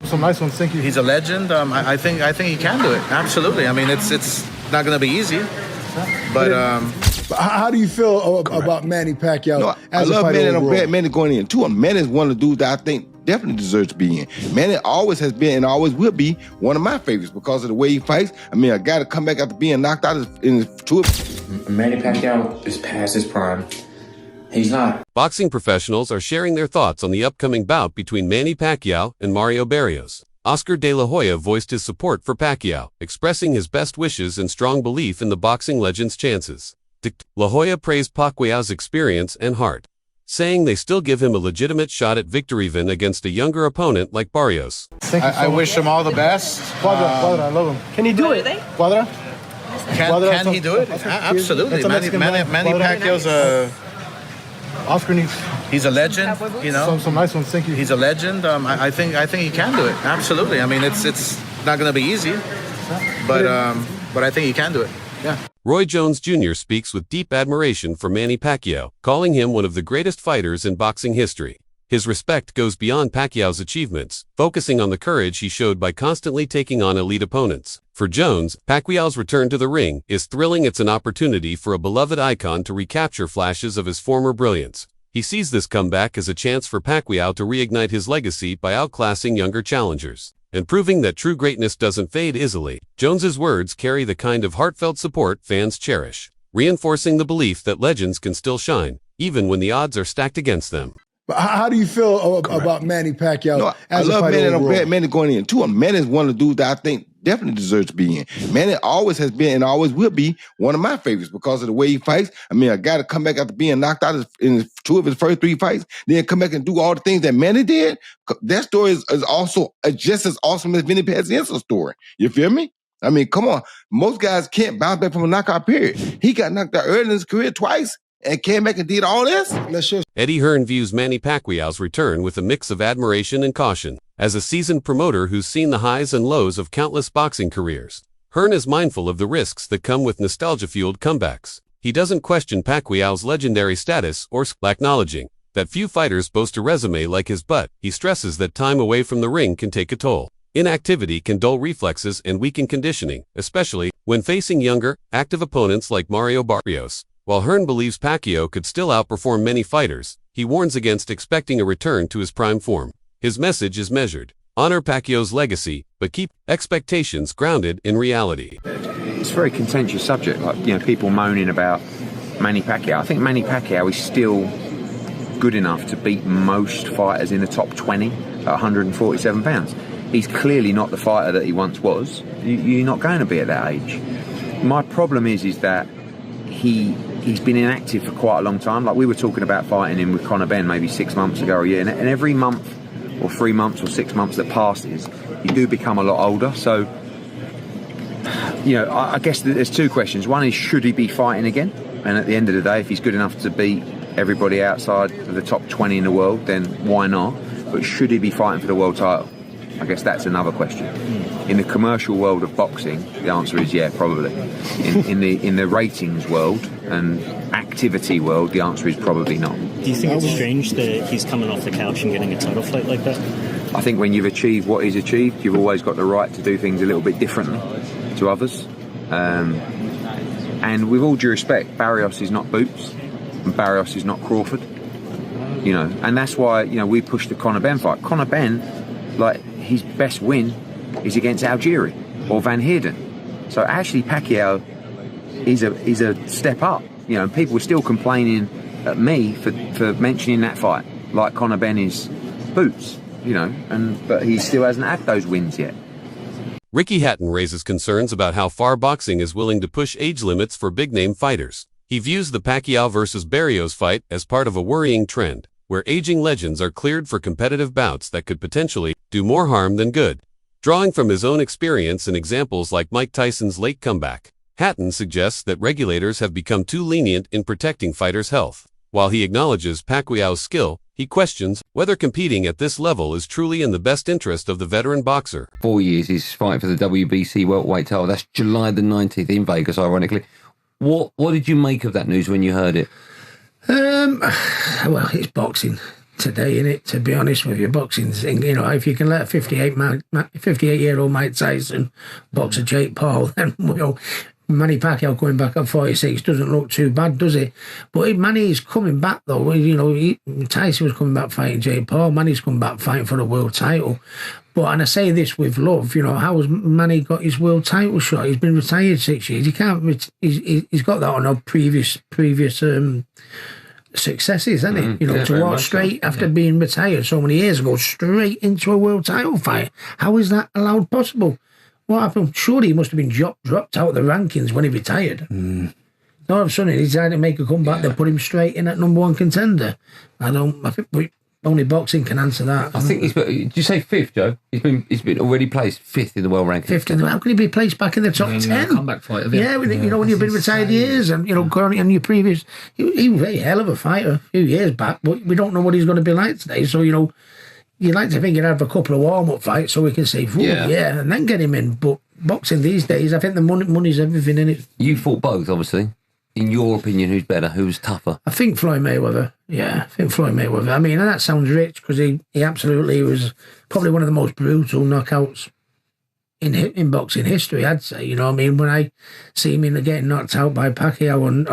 Some nice ones, thank you. He's a legend. I think he can do it. Absolutely. I mean, it's not going to be easy, but how do you feel about Manny Pacquiao? No, I love Manny, and I'm glad Manny going in too. Manny is one of the dudes that I think definitely deserves to be in. Manny always has been and always will be one of my favorites because of the way he fights. I mean, a guy to come back after being knocked out in his tour. Manny Pacquiao is past his prime. He's not. Boxing professionals are sharing their thoughts on the upcoming bout between Manny Pacquiao and Mario Barrios. Oscar De La Hoya voiced his support for Pacquiao, expressing his best wishes and strong belief in the boxing legend's chances. La Hoya praised Pacquiao's experience and heart, saying they still give him a legitimate shot at victory even against a younger opponent like Barrios. I wish him all the best. Quadra, I love him. Can he do it? Quadra? Can he do it? Absolutely. Manny Pacquiao's Oscar needs. He's a legend, you know. Some nice ones, thank you. He's a legend. I think he can do it. Absolutely. I mean, it's not going to be easy, but I think he can do it. Yeah. Roy Jones Jr. speaks with deep admiration for Manny Pacquiao, calling him one of the greatest fighters in boxing history. His respect goes beyond Pacquiao's achievements, focusing on the courage he showed by constantly taking on elite opponents. For Jones, Pacquiao's return to the ring is thrilling. It's an opportunity for a beloved icon to recapture flashes of his former brilliance. He sees this comeback as a chance for Pacquiao to reignite his legacy by outclassing younger challengers and proving that true greatness doesn't fade easily. Jones's words carry the kind of heartfelt support fans cherish, reinforcing the belief that legends can still shine, even when the odds are stacked against them. But how do you feel about Manny Pacquiao? No, I love Manny, and I'm glad Manny going in too. Manny is one of the dudes that I think definitely deserves to be in. Manny always has been and always will be one of my favorites because of the way he fights. I mean, a guy to come back after being knocked out in two of his first three fights, then come back and do all the things that Manny did. That story is also just as awesome as Vinny Pazienza's story. You feel me? I mean, come on. Most guys can't bounce back from a knockout period. He got knocked out early in his career twice and came back and did all this. Eddie Hearn views Manny Pacquiao's return with a mix of admiration and caution. As a seasoned promoter who's seen the highs and lows of countless boxing careers, Hearn is mindful of the risks that come with nostalgia-fueled comebacks. He doesn't question Pacquiao's legendary status or acknowledging that few fighters boast a resume like his, but he stresses that time away from the ring can take a toll. Inactivity can dull reflexes and weaken conditioning, especially when facing younger, active opponents like Mario Barrios. While Hearn believes Pacquiao could still outperform many fighters, he warns against expecting a return to his prime form. His message is measured. Honor Pacquiao's legacy, but keep expectations grounded in reality. It's a very contentious subject, like, you know, people moaning about Manny Pacquiao. I think Manny Pacquiao is still good enough to beat most fighters in the top 20 at 147 pounds. He's clearly not the fighter that he once was. You're not going to be at that age. My problem is that he's been inactive for quite a long time. Like, we were talking about fighting him with Conor Benn maybe 6 months ago or a year, and every month or 3 months or 6 months that passes, you do become a lot older. So, you know, I guess there's two questions. One is, should he be fighting again? And at the end of the day, if he's good enough to beat everybody outside of the top 20 in the world, then why not? But should he be fighting for the world title? I guess that's another question. In the commercial world of boxing, the answer is yeah, probably. In the ratings world and activity world, the answer is probably not. Do you think it's strange that he's coming off the couch and getting a title fight like that? I think when you've achieved what he's achieved, you've always got the right to do things a little bit differently to others. And with all due respect, Barrios is not Boots, and Barrios is not Crawford. You know, and that's why, you know, we pushed the Conor Benn fight. Conor Benn, like, his best win is against Algieri or Van Heerden. So actually Pacquiao is a step up. You know, people were still complaining at me for mentioning that fight, like Conor Benn is Boots, you know, but he still hasn't had those wins yet. Ricky Hatton raises concerns about how far boxing is willing to push age limits for big-name fighters. He views the Pacquiao versus Barrios fight as part of a worrying trend, where aging legends are cleared for competitive bouts that could potentially do more harm than good. Drawing from his own experience and examples like Mike Tyson's late comeback, Hatton suggests that regulators have become too lenient in protecting fighters' health. While he acknowledges Pacquiao's skill, he questions whether competing at this level is truly in the best interest of the veteran boxer. 4 years he's fighting for the WBC welterweight title. That's July the 19th in Vegas, ironically. What did you make of that news when you heard it? Well, it's boxing. today, innit? To be honest with you, boxing's, you know, if you can let a 58-year-old Mike Tyson box a Jake Paul, then, you know, Manny Pacquiao going back at 46 doesn't look too bad, does it? But Manny is coming back, though. You know, Tyson was coming back fighting Jake Paul. Manny's coming back fighting for the world title. But, and I say this with love, you know, how has Manny got his world title shot? He's been retired 6 years. He can't. He's got that on our previous successes, hasn't he? You know, to walk straight after being retired so many years ago, straight into a world title fight. How is that allowed possible? What happened? Surely he must have been dropped out of the rankings when he retired. All of a sudden, he decided to make a comeback. They put him straight in at #1 contender. I think only boxing can answer that. I think did you say 5th, Joe? He's been already placed 5th in the world ranking. 5th in the. How can he be placed back in the top 10? Comeback fighter. Yeah, you know, when you've been retired years, and you know, on your previous, he was a hell of a fighter a few years back, but we don't know what he's going to be like today. So you know, you'd like to think he'd have a couple of warm-up fights so we can say, yeah, and then get him in. But boxing these days, I think the money's everything in it. You fought both, obviously. In your opinion, who's better? Who's tougher? I think Floyd Mayweather. Yeah, I think Floyd Mayweather. I mean, and that sounds rich because he absolutely was probably one of the most brutal knockouts in boxing history, I'd say. You know what I mean? When I see him getting knocked out by Pacquiao on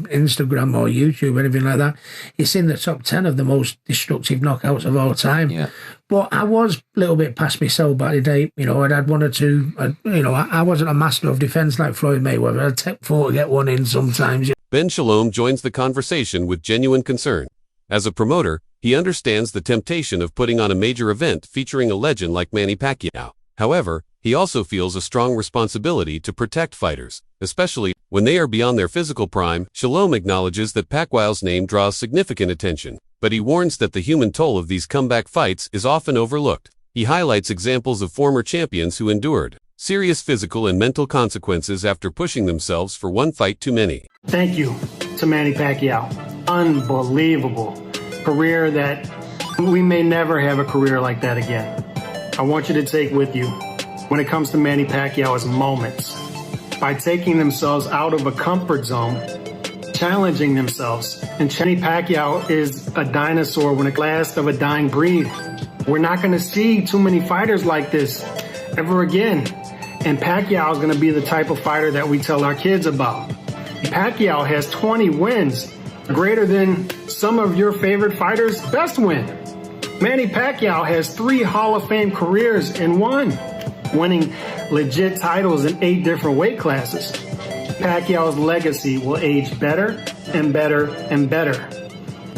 Instagram or YouTube or anything like that, it's in the top 10 of the most destructive knockouts of all time. Yeah. But I was a little bit past myself back in the day. You know, I'd had one or two. You know, I wasn't a master of defence like Floyd Mayweather. I'd take 4 to get one in sometimes. Ben Shalom joins the conversation with genuine concern. As a promoter, he understands the temptation of putting on a major event featuring a legend like Manny Pacquiao. However, he also feels a strong responsibility to protect fighters, especially when they are beyond their physical prime. Shalom acknowledges that Pacquiao's name draws significant attention, but he warns that the human toll of these comeback fights is often overlooked. He highlights examples of former champions who endured serious physical and mental consequences after pushing themselves for one fight too many. Thank you to Manny Pacquiao. Unbelievable career that we may never have a career like that again. I want you to take with you, when it comes to Manny Pacquiao, is moments. By taking themselves out of a comfort zone, challenging themselves. And Manny Pacquiao is a dinosaur when it last of a dying breed. We're not going to see too many fighters like this ever again. And Pacquiao is going to be the type of fighter that we tell our kids about. Pacquiao has 20 wins, greater than some of your favorite fighters' best win. Manny Pacquiao has 3 Hall of Fame careers in one, winning legit titles in 8 different weight classes. Pacquiao's legacy will age better and better and better.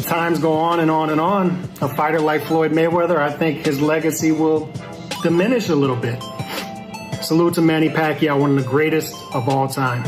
Times go on and on and on. A fighter like Floyd Mayweather, I think his legacy will diminish a little bit. Salute to Manny Pacquiao, one of the greatest of all time.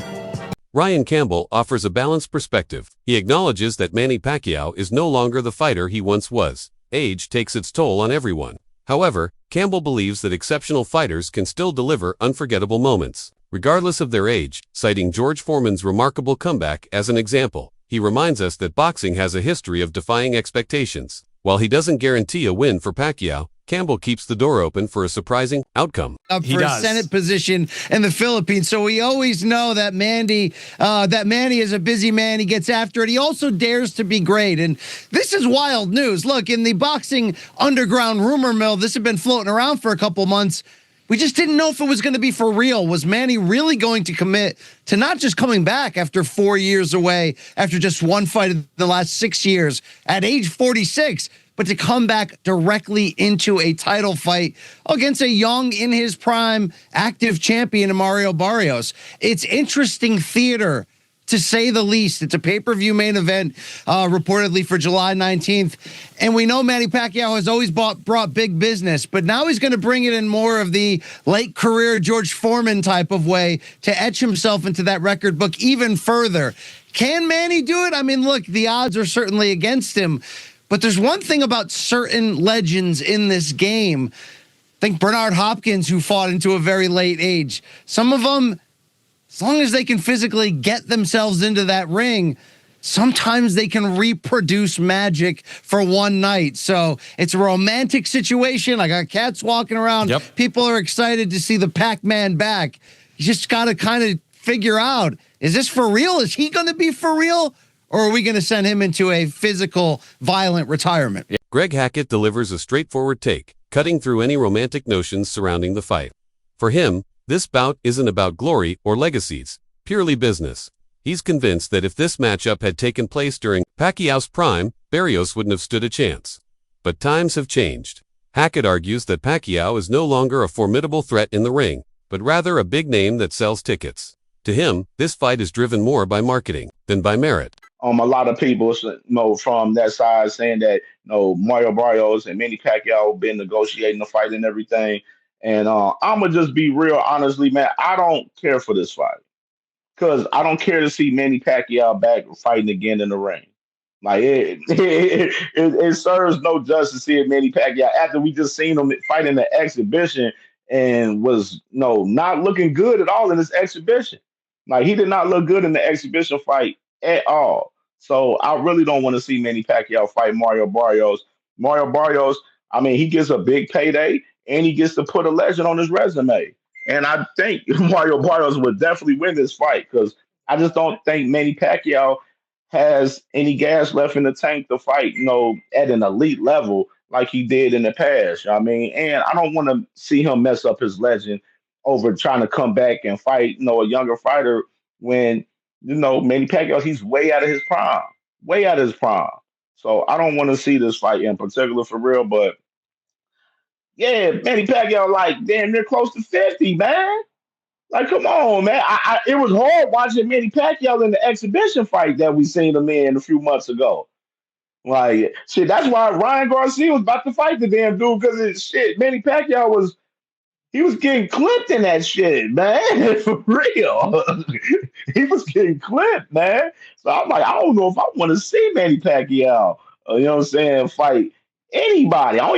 Ryan Campbell offers a balanced perspective. He acknowledges that Manny Pacquiao is no longer the fighter he once was. Age takes its toll on everyone. However, Campbell believes that exceptional fighters can still deliver unforgettable moments, regardless of their age, citing George Foreman's remarkable comeback as an example. He reminds us that boxing has a history of defying expectations. While he doesn't guarantee a win for Pacquiao, Campbell keeps the door open for a surprising outcome. Up for a Senate position in the Philippines. So we always know that Manny is a busy man. He gets after it. He also dares to be great. And this is wild news. Look, in the boxing underground rumor mill, this had been floating around for a couple months. We just didn't know if it was going to be for real. Was Manny really going to commit to not just coming back after 4 years away, after just one fight in the last 6 years at age 46, but to come back directly into a title fight against a young, in his prime, active champion in Mario Barrios? It's interesting theater, to say the least. It's a pay-per-view main event, reportedly for July 19th. And we know Manny Pacquiao has always brought big business, but now he's going to bring it in more of the late career George Foreman type of way to etch himself into that record book even further. Can Manny do it? I mean, look, the odds are certainly against him. But there's one thing about certain legends in this game. Think Bernard Hopkins, who fought into a very late age. Some of them, as long as they can physically get themselves into that ring, sometimes they can reproduce magic for one night. So it's a romantic situation. I got cats walking around. Yep. People are excited to see the Pac-Man back. You just got to kind of figure out, is this for real? Is he going to be for real? or are we going to send him into a physical, violent retirement? Greg Hackett delivers a straightforward take, cutting through any romantic notions surrounding the fight. For him, this bout isn't about glory or legacies, purely business. He's convinced that if this matchup had taken place during Pacquiao's prime, Barrios wouldn't have stood a chance. But times have changed. Hackett argues that Pacquiao is no longer a formidable threat in the ring, but rather a big name that sells tickets. To him, this fight is driven more by marketing than by merit. A lot of people, from that side saying that, Mario Barrios and Manny Pacquiao have been negotiating the fight and everything. And I'm going to just be real honestly, man, I don't care for this fight. Because I don't care to see Manny Pacquiao back fighting again in the ring. Like, it serves no justice seeing Manny Pacquiao after we just seen him fight in the exhibition and was, not looking good at all in this exhibition. Like, he did not look good in the exhibition fight at all. So I really don't want to see Manny Pacquiao fight Mario Barrios. Mario Barrios, he gets a big payday and he gets to put a legend on his resume. And I think Mario Barrios would definitely win this fight because I just don't think Manny Pacquiao has any gas left in the tank to fight, at an elite level like he did in the past. And I don't want to see him mess up his legend over trying to come back and fight, a younger fighter when, Manny Pacquiao, he's way out of his prime. So I don't want to see this fight in particular for real, but yeah, Manny Pacquiao, like, damn near close to 50, man. Like, come on, man. It was hard watching Manny Pacquiao in the exhibition fight that we seen him in a few months ago. Like, shit, that's why Ryan Garcia was about to fight the damn dude because Manny Pacquiao was getting clipped in that shit, man. For real. He was getting clipped, man. So I'm like, I don't know if I want to see Manny Pacquiao, fight anybody. I don't even